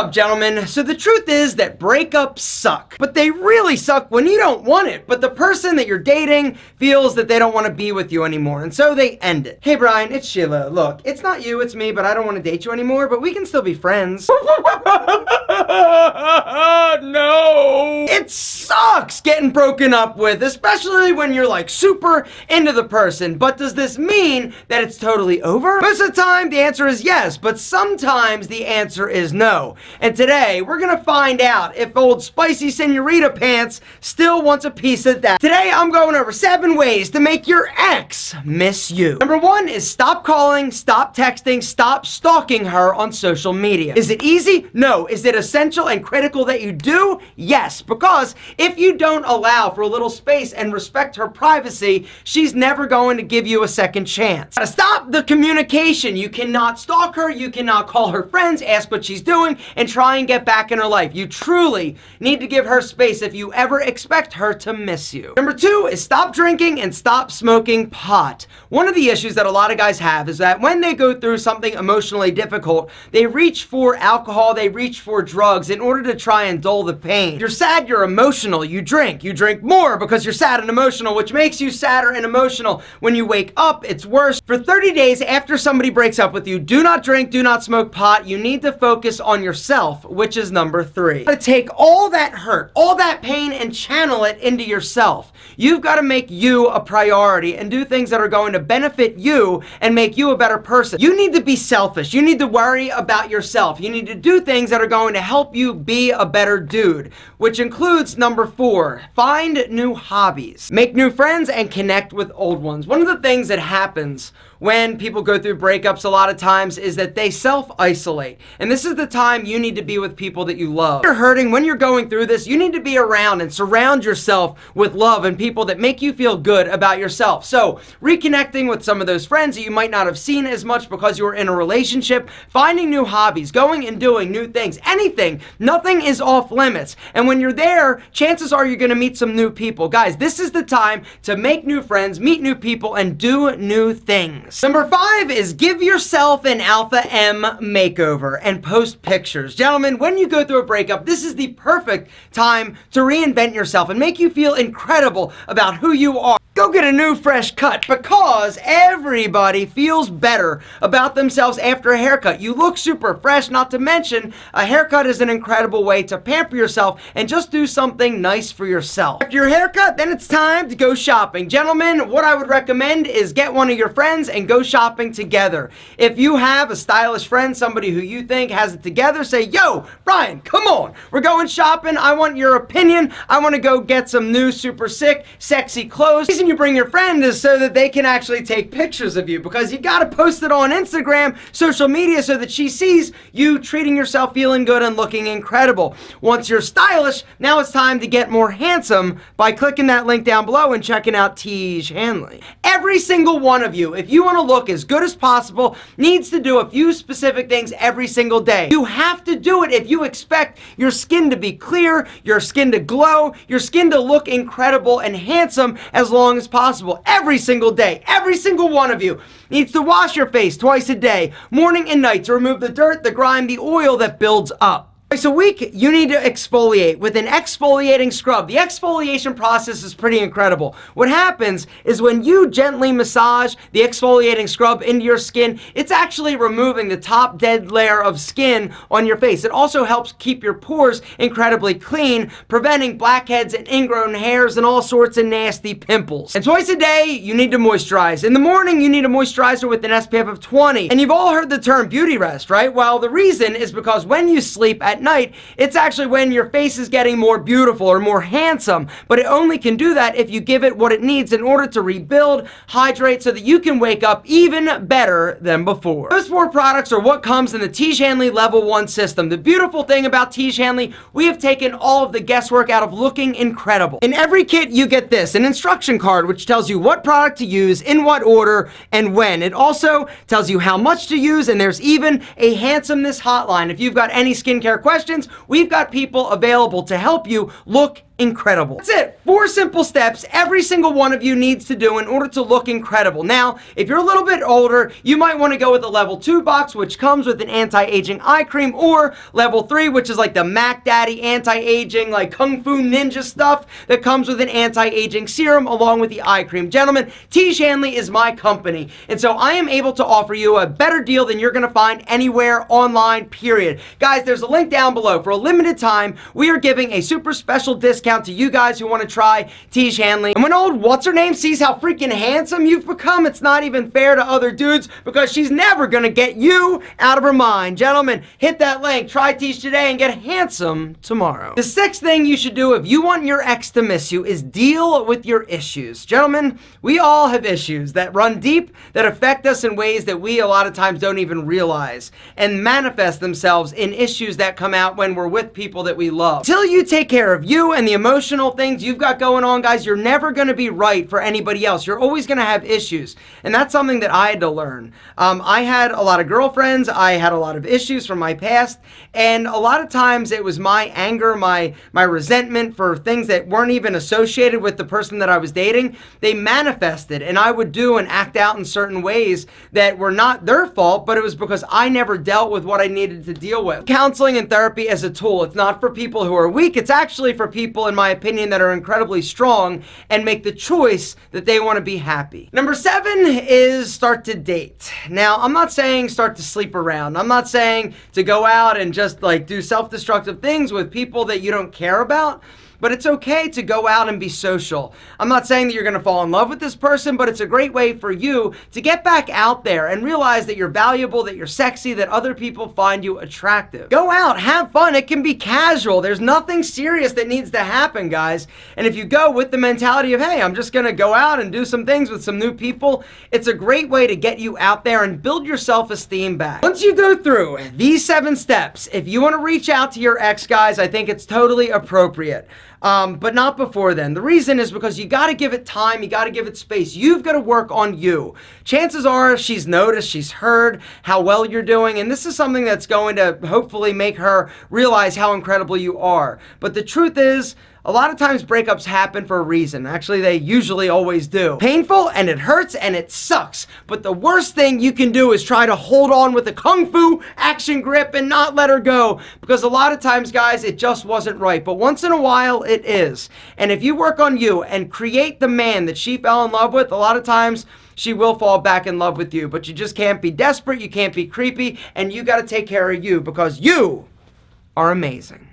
up, gentlemen? So the truth is that breakups suck, but they really suck when you don't want it, but the person that you're dating feels that they don't want to be with you anymore, and so they end it. Hey Brian, it's Sheila. Look, it's not you, it's me, but I don't want to date you anymore, but we can still be friends. No! It sucks getting broken up with, especially when you're like super into the person, but does this mean that it's totally over? Most of the time, the answer is yes, but sometimes the answer is no. And today, we're gonna find out if old Spicy Senorita Pants still wants a piece of that. Today, I'm going over 7 ways to make your ex miss you. Number 1 is stop calling, stop texting, stop stalking her on social media. Is it easy? No. Is it essential and critical that you do? Yes, because if you don't allow for a little space and respect her privacy, she's never going to give you a second chance. Gotta stop the communication. You cannot stalk her, you cannot call her friends, ask what she's doing, and try and get back in her life. You truly need to give her space if you ever expect her to miss you. Number 2 is stop drinking and stop smoking pot. One of the issues that a lot of guys have is that when they go through something emotionally difficult, they reach for alcohol, they reach for drugs in order to try and dull the pain. You're sad, you're emotional, you drink more because you're sad and emotional, which makes you sadder and emotional. When you wake up, it's worse. For 30 days after somebody breaks up with you, do not drink, do not smoke pot. You need to focus on yourself, which is number 3. You gotta take all that hurt, all that pain, and channel it into yourself. You've got to make you a priority and do things that are going to benefit you and make you a better person. You need to be selfish. You need to worry about yourself. You need to do things that are going to help you be a better dude, which includes number 4, find new hobbies. Make new friends and connect with old ones. One of the things that happens when people go through breakups a lot of times is that they self-isolate. And this is the time you need to be with people that you love. When you're hurting, when you're going through this, you need to be around and surround yourself with love and people that make you feel good about yourself. So, reconnecting with some of those friends that you might not have seen as much because you were in a relationship, finding new hobbies, going and doing new things, anything. Nothing is off limits. And when you're there, chances are you're gonna meet some new people. Guys, this is the time to make new friends, meet new people, and do new things. Number 5 is give yourself an Alpha M makeover and post pictures. Gentlemen, when you go through a breakup, this is the perfect time to reinvent yourself and make you feel incredible about who you are. Go get a new fresh cut because everybody feels better about themselves after a haircut. You look super fresh, not to mention a haircut is an incredible way to pamper yourself and just do something nice for yourself. After your haircut, then it's time to go shopping. Gentlemen, what I would recommend is get one of your friends and go shopping together. If you have a stylish friend, somebody who you think has it together, say, yo, Brian, come on, we're going shopping. I want your opinion. I want to go get some new super sick, sexy clothes. The reason you bring your friend is so that they can actually take pictures of you, because you got to post it on Instagram, social media, so that she sees you treating yourself, feeling good, and looking incredible. Once you're stylish, now it's time to get more handsome by clicking that link down below and checking out Tiege Hanley. Every single one of you, if you want to look as good as possible, needs to do a few specific things every single day. You have to do it if you expect your skin to be clear, your skin to glow, your skin to look incredible and handsome as long as possible. Every single day, every single one of you needs to wash your face twice a day, morning and night, to remove the dirt, the grime, the oil that builds up. Twice a week, you need to exfoliate with an exfoliating scrub. The exfoliation process is pretty incredible. What happens is when you gently massage the exfoliating scrub into your skin, it's actually removing the top dead layer of skin on your face. It also helps keep your pores incredibly clean, preventing blackheads and ingrown hairs and all sorts of nasty pimples. And twice a day, you need to moisturize. In the morning, you need a moisturizer with an SPF of 20. And you've all heard the term beauty rest, right? Well, the reason is because when you sleep at night, it's actually when your face is getting more beautiful or more handsome, but it only can do that if you give it what it needs in order to rebuild, hydrate, so that you can wake up even better than before. Those 4 products are what comes in the Tiege Hanley Level 1 system. The beautiful thing about Tiege Hanley, we have taken all of the guesswork out of looking incredible. In every kit, you get this, an instruction card which tells you what product to use, in what order, and when. It also tells you how much to use, and there's even a handsomeness hotline. If you've got any skincare questions, we've got people available to help you look incredible. That's it. 4 simple steps every single one of you needs to do in order to look incredible. Now, if you're a little bit older, you might want to go with the level 2 box, which comes with an anti-aging eye cream, or level 3, which is like the Mac Daddy anti-aging, like Kung Fu Ninja stuff that comes with an anti-aging serum along with the eye cream. Gentlemen, T. Shanley is my company, and so I am able to offer you a better deal than you're going to find anywhere online, period. Guys, there's a link down below. For a limited time, we are giving a super special discount to you guys who want to try T. Shanley. And when old what's-her-name sees how freaking handsome you've become, it's not even fair to other dudes because she's never going to get you out of her mind. Gentlemen, hit that link, try Tish today, and get handsome tomorrow. The 6th thing you should do if you want your ex to miss you is deal with your issues. Gentlemen, we all have issues that run deep, that affect us in ways that we a lot of times don't even realize, and manifest themselves in issues that come out when we're with people that we love. Until you take care of you and the emotional things you've got going on, guys, you're never going to be right for anybody else. You're always going to have issues, and that's something that I had to learn. I had a lot of girlfriends, I had a lot of issues from my past, and a lot of times it was my anger, my resentment for things that weren't even associated with the person that I was dating. They manifested, and I would do and act out in certain ways that were not their fault, but it was because I never dealt with what I needed to deal with. Counseling and therapy as a tool, it's not for people who are weak, it's actually for people, in my opinion, that are incredibly strong and make the choice that they want to be happy. Number 7 is start to date. Now, I'm not saying start to sleep around. I'm not saying to go out and just like do self-destructive things with people that you don't care about. But it's okay to go out and be social. I'm not saying that you're going to fall in love with this person, but it's a great way for you to get back out there and realize that you're valuable, that you're sexy, that other people find you attractive. Go out, have fun. It can be casual. There's nothing serious that needs to happen, guys. And if you go with the mentality of, hey, I'm just going to go out and do some things with some new people, it's a great way to get you out there and build your self-esteem back. Once you go through these 7 steps, if you want to reach out to your ex, guys, I think it's totally appropriate. But not before then. The reason is because you got to give it time, you got to give it space. You've got to work on you. Chances are she's noticed, she's heard how well you're doing, and this is something that's going to hopefully make her realize how incredible you are. But the truth is, a lot of times breakups happen for a reason. Actually, they usually always do. Painful, and it hurts, and it sucks. But the worst thing you can do is try to hold on with a kung fu action grip and not let her go. Because a lot of times, guys, it just wasn't right. But once in a while, it is. And if you work on you and create the man that she fell in love with, a lot of times she will fall back in love with you. But you just can't be desperate, you can't be creepy, and you got to take care of you because you are amazing.